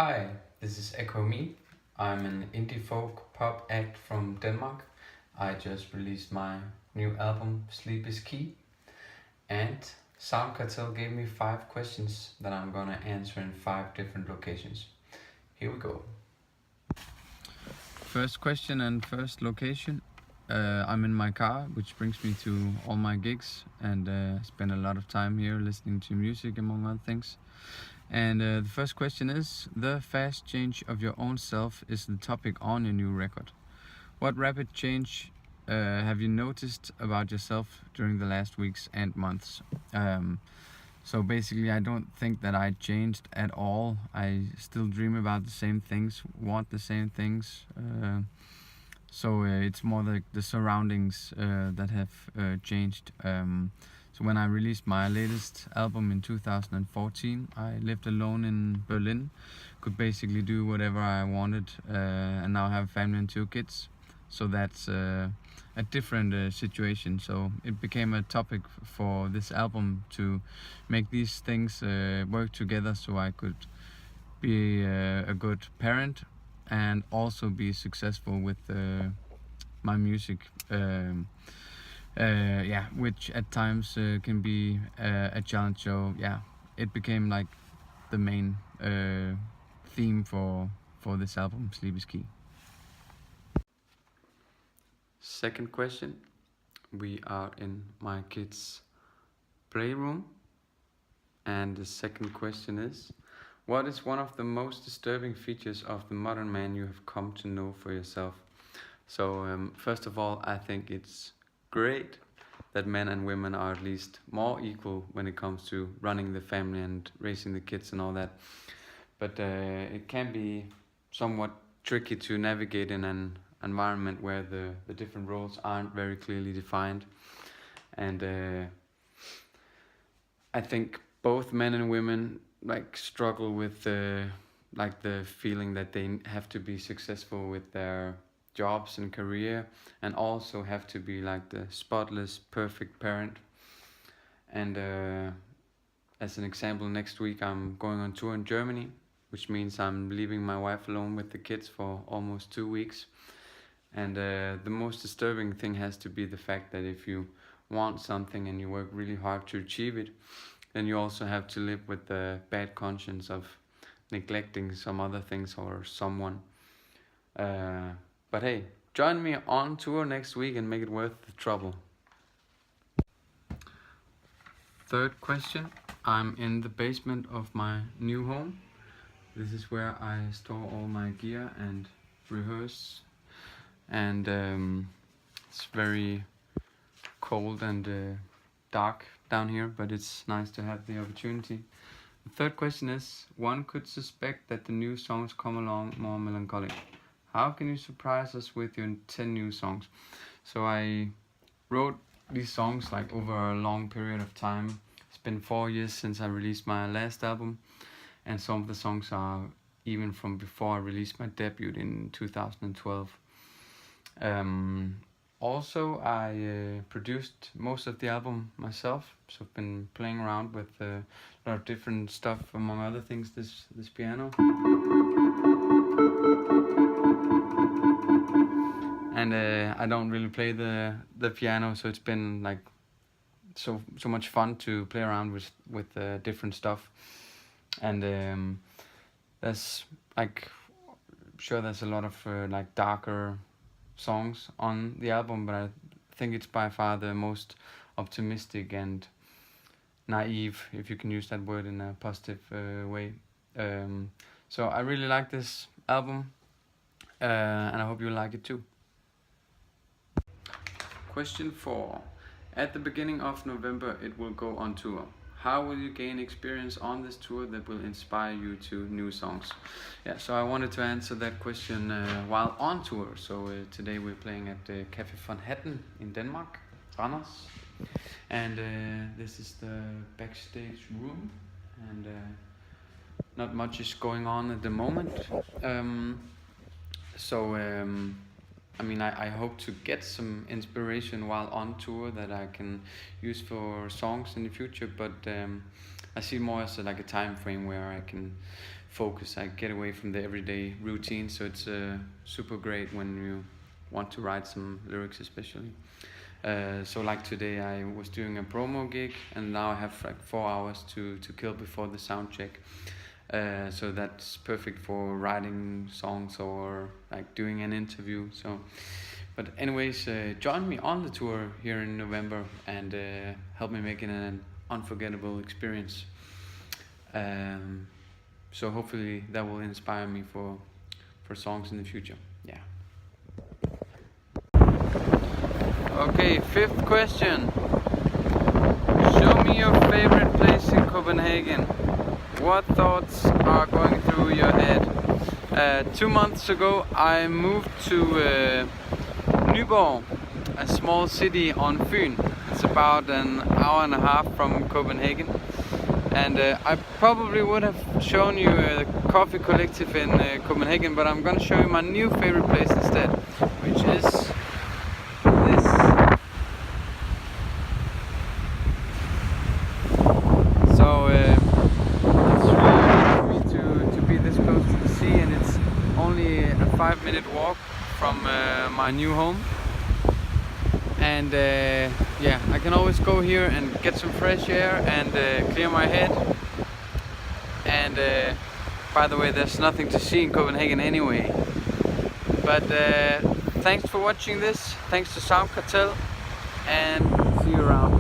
Hi, this is Echo Me. I'm an indie folk pop act from Denmark. I just released my new album, Sleep is Key, and Soundkartell gave me 5 questions that I'm gonna answer in 5 different locations. Here we go. First question and first location. I'm in my car, which brings me to all my gigs, and spend a lot of time here listening to music, among other things. And the first question is, the fast change of your own self is the topic on your new record. What rapid change have you noticed about yourself during the last weeks and months? So basically, I don't think that I changed at all. I still dream about the same things, want the same things. So it's more like the surroundings that have changed. So when I released my latest album in 2014, I lived alone in Berlin, could basically do whatever I wanted, and now I have a family and 2 kids. So that's a different situation. So it became a topic for this album to make these things work together, so I could be a good parent and also be successful with my music. Which at times can be a challenge. So yeah, it became like the main theme for this album, Sleep is Key. Second question. We are in my kids' playroom, and the second question is, what is one of the most disturbing features of the modern man you have come to know for yourself? So first of all, I think it's great that men and women are at least more equal when it comes to running the family and raising the kids and all that. But it can be somewhat tricky to navigate in an environment where the different roles aren't very clearly defined. And I think both men and women struggle with the feeling that they have to be successful with their jobs and career, and also have to be like the spotless perfect parent. And as an example, next week I'm going on tour in Germany, which means I'm leaving my wife alone with the kids for almost 2 weeks. And the most disturbing thing has to be the fact that if you want something and you work really hard to achieve it, then you also have to live with the bad conscience of neglecting some other things or someone. But hey, join me on tour next week and make it worth the trouble. Third question. I'm in the basement of my new home. This is where I store all my gear and rehearse. And it's very cold and dark down here, but it's nice to have the opportunity. The third question is, one could suspect that the new songs come along more melancholic. How can you surprise us with your 10 new songs? So I wrote these songs over a long period of time. It's been 4 years since I released my last album, and some of the songs are even from before I released my debut in 2012. Also, I produced most of the album myself, so I've been playing around with a lot of different stuff, among other things, this piano. And I don't really play the piano, so it's been so much fun to play around with different stuff. And there's sure there's a lot of darker songs on the album, but I think it's by far the most optimistic and naive, if you can use that word in a positive way. So I really like this album, and I hope you like it too. Question 4. At the beginning of November it will go on tour. How will you gain experience on this tour that will inspire you to new songs? Yeah, so I wanted to answer that question while on tour. So today we're playing at the Café in Denmark, Randers. And this is the backstage room, and not much is going on at the moment. I hope to get some inspiration while on tour that I can use for songs in the future, but I see it more as like a time frame where I can focus. I get away from the everyday routine, so it's super great when you want to write some lyrics, especially. So like today I was doing a promo gig, and now I have like 4 hours to kill before the sound check. So that's perfect for writing songs or like doing an interview. So, but anyways, join me on the tour here in November and help me make it an unforgettable experience. So hopefully that will inspire me for songs in the future. Yeah. Okay, 5th question. Show me your favorite place in Copenhagen. What thoughts are going through your head? 2 months ago I moved to Nyborg, a small city on Fyn. It's about an hour and a half from Copenhagen. And I probably would have shown you a coffee collective in Copenhagen, but I'm gonna show you my new favorite place instead, which is this. So it's really nice for me to be this close to the sea, and it's only a 5-minute walk from my new home. And yeah, I can always go here and get some fresh air and clear my head. And by the way, there's nothing to see in Copenhagen anyway. But thanks for watching this. Thanks to Soundkartell, and see you around.